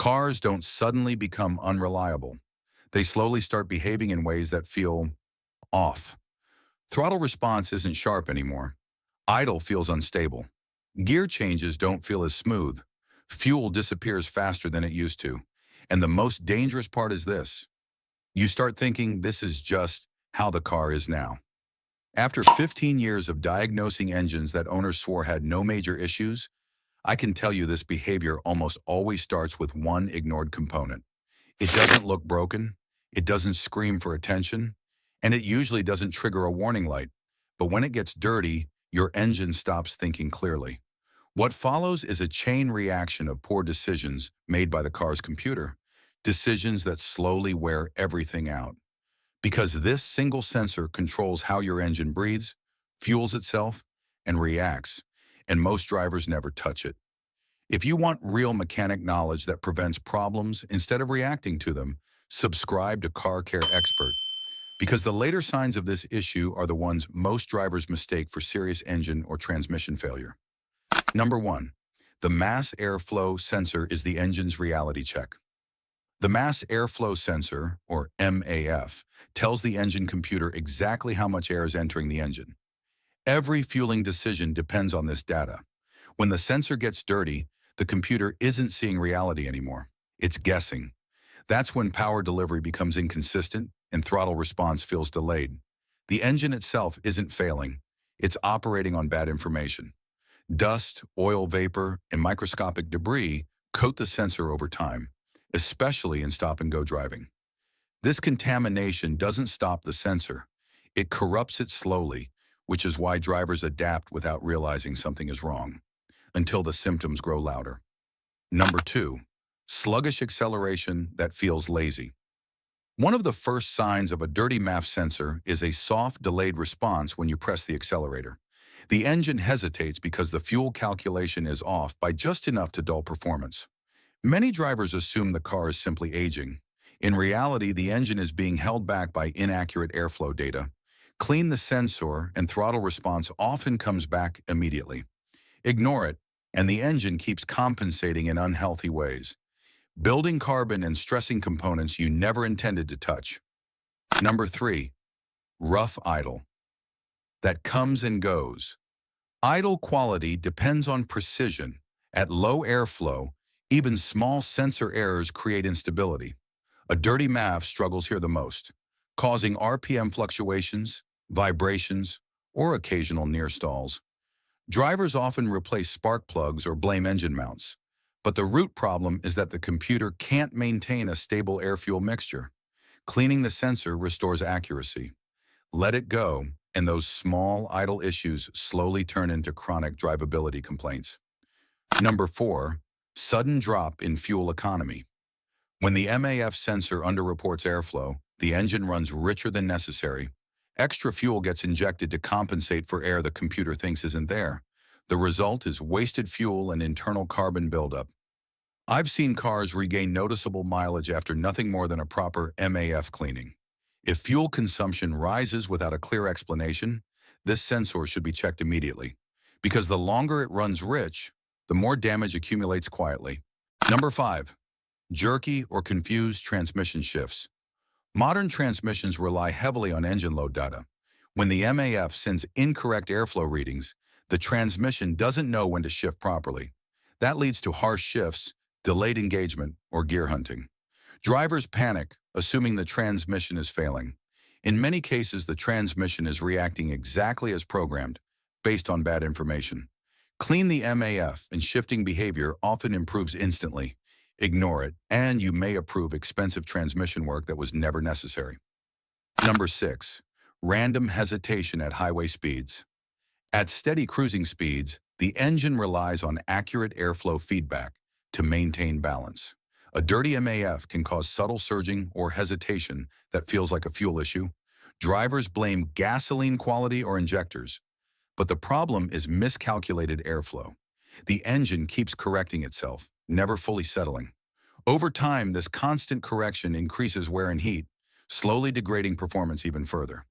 Cars don't suddenly become unreliable. They slowly start behaving in ways that feel off. Throttle response isn't sharp anymore. Idle feels unstable. Gear changes don't feel as smooth. Fuel disappears faster than it used to. And the most dangerous part is this. You start thinking this is just how the car is now. After 15 years of diagnosing engines that owners swore had no major issues, I can tell you this behavior almost always starts with one ignored component. It doesn't look broken, it doesn't scream for attention, and it usually doesn't trigger a warning light. But when it gets dirty, your engine stops thinking clearly. What follows is a chain reaction of poor decisions made by the car's computer, decisions that slowly wear everything out. Because this single sensor controls how your engine breathes, fuels itself, and reacts, and most drivers never touch it. If you want real mechanic knowledge that prevents problems instead of reacting to them, subscribe to Car Care Expert, because the later signs of this issue are the ones most drivers mistake for serious engine or transmission failure. Number 1. The mass airflow sensor is the engine's reality check. The mass airflow sensor, or MAF, tells the engine computer exactly how much air is entering the engine. Every fueling decision depends on this data. When the sensor gets dirty, the computer isn't seeing reality anymore. It's guessing. That's when power delivery becomes inconsistent and throttle response feels delayed. The engine itself isn't failing. It's operating on bad information. Dust, oil vapor, and microscopic debris coat the sensor over time, especially in stop-and-go driving. This contamination doesn't stop the sensor. It corrupts it slowly, which is why drivers adapt without realizing something is wrong, until the symptoms grow louder. Number 2, sluggish acceleration that feels lazy. One of the first signs of a dirty MAF sensor is a soft, delayed response when you press the accelerator. The engine hesitates because the fuel calculation is off by just enough to dull performance. Many drivers assume the car is simply aging. In reality, the engine is being held back by inaccurate airflow data. Clean the sensor, and throttle response often comes back immediately. Ignore it, and the engine keeps compensating in unhealthy ways, building carbon and stressing components you never intended to touch. Number 3, rough idle. That comes and goes. Idle quality depends on precision. At low airflow, even small sensor errors create instability. A dirty MAF struggles here the most, causing RPM fluctuations, vibrations, or occasional near stalls. Drivers often replace spark plugs or blame engine mounts, but the root problem is that the computer can't maintain a stable air-fuel mixture. Cleaning the sensor restores accuracy. Let it go, and those small idle issues slowly turn into chronic drivability complaints. Number 4, sudden drop in fuel economy. When the MAF sensor underreports airflow, the engine runs richer than necessary. Extra fuel gets injected to compensate for air the computer thinks isn't there. The result is wasted fuel and internal carbon buildup. I've seen cars regain noticeable mileage after nothing more than a proper MAF cleaning. If fuel consumption rises without a clear explanation, this sensor should be checked immediately, because the longer it runs rich, the more damage accumulates quietly. Number 5, jerky or confused transmission shifts. Modern transmissions rely heavily on engine load data. When the MAF sends incorrect airflow readings, the transmission doesn't know when to shift properly. That leads to harsh shifts, delayed engagement, or gear hunting. Drivers panic, assuming the transmission is failing. In many cases, the transmission is reacting exactly as programmed, based on bad information. Clean the MAF, and shifting behavior often improves instantly. Ignore it, and you may approve expensive transmission work that was never necessary. Number 6, random hesitation at highway speeds. At steady cruising speeds, the engine relies on accurate airflow feedback to maintain balance. A dirty MAF can cause subtle surging or hesitation that feels like a fuel issue. Drivers blame gasoline quality or injectors, but the problem is miscalculated airflow. The engine keeps correcting itself, never fully settling. Over time, this constant correction increases wear and heat, slowly degrading performance even further.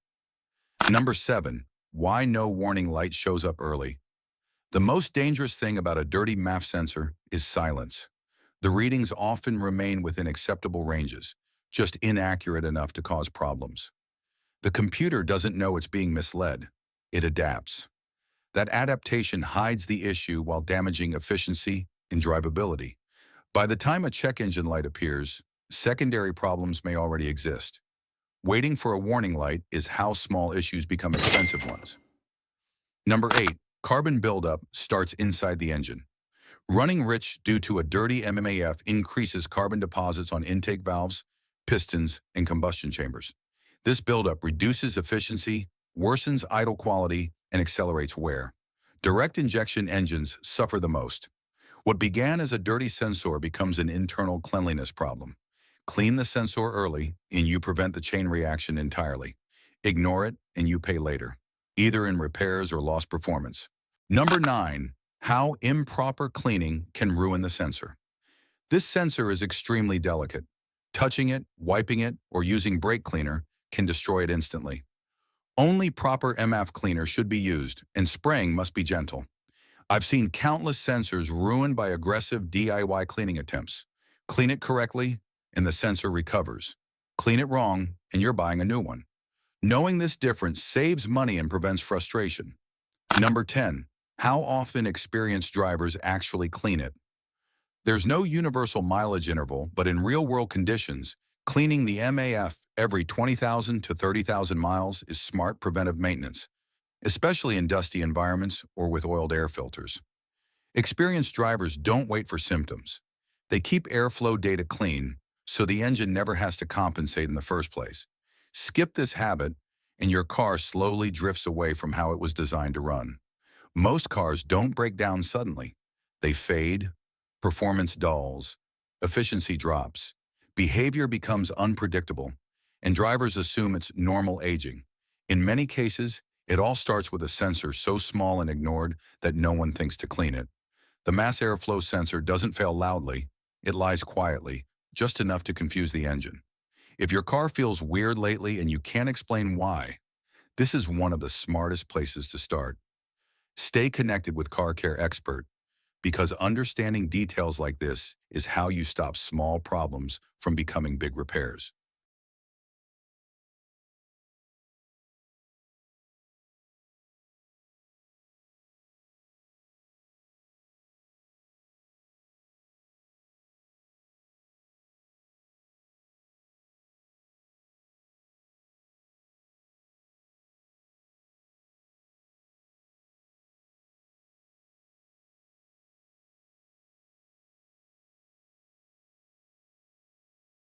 Number 7, why no warning light shows up early. The most dangerous thing about a dirty MAF sensor is silence. The readings often remain within acceptable ranges, just inaccurate enough to cause problems. The computer doesn't know it's being misled. It adapts. That adaptation hides the issue while damaging efficiency and drivability. By the time a check engine light appears, secondary problems may already exist. Waiting for a warning light is how small issues become expensive ones. Number 8. Carbon buildup starts inside the engine. Running rich due to a dirty MMAF increases carbon deposits on intake valves, pistons, and combustion chambers. This buildup reduces efficiency, worsens idle quality, and accelerates wear. Direct injection engines suffer the most. What began as a dirty sensor becomes an internal cleanliness problem. Clean the sensor early, and you prevent the chain reaction entirely. Ignore it, and you pay later, either in repairs or lost performance. Number 9. How improper cleaning can ruin the sensor. This sensor is extremely delicate. Touching it, wiping it, or using brake cleaner can destroy it instantly. Only proper MF cleaner should be used, and spraying must be gentle. I've seen countless sensors ruined by aggressive DIY cleaning attempts. Clean it correctly, and the sensor recovers. Clean it wrong, and you're buying a new one. Knowing this difference saves money and prevents frustration. Number 10. How often experienced drivers actually clean it. There's no universal mileage interval, but in real-world conditions, cleaning the MAF every 20,000 to 30,000 miles is smart preventive maintenance, especially in dusty environments or with oiled air filters. Experienced drivers don't wait for symptoms. They keep airflow data clean, so the engine never has to compensate in the first place. Skip this habit, and your car slowly drifts away from how it was designed to run. Most cars don't break down suddenly. They fade, performance dulls, efficiency drops, behavior becomes unpredictable, and drivers assume it's normal aging. In many cases, it all starts with a sensor so small and ignored that no one thinks to clean it. The mass airflow sensor doesn't fail loudly, it lies quietly, just enough to confuse the engine. If your car feels weird lately and you can't explain why, this is one of the smartest places to start. Stay connected with Car Care Expert, because understanding details like this is how you stop small problems from becoming big repairs.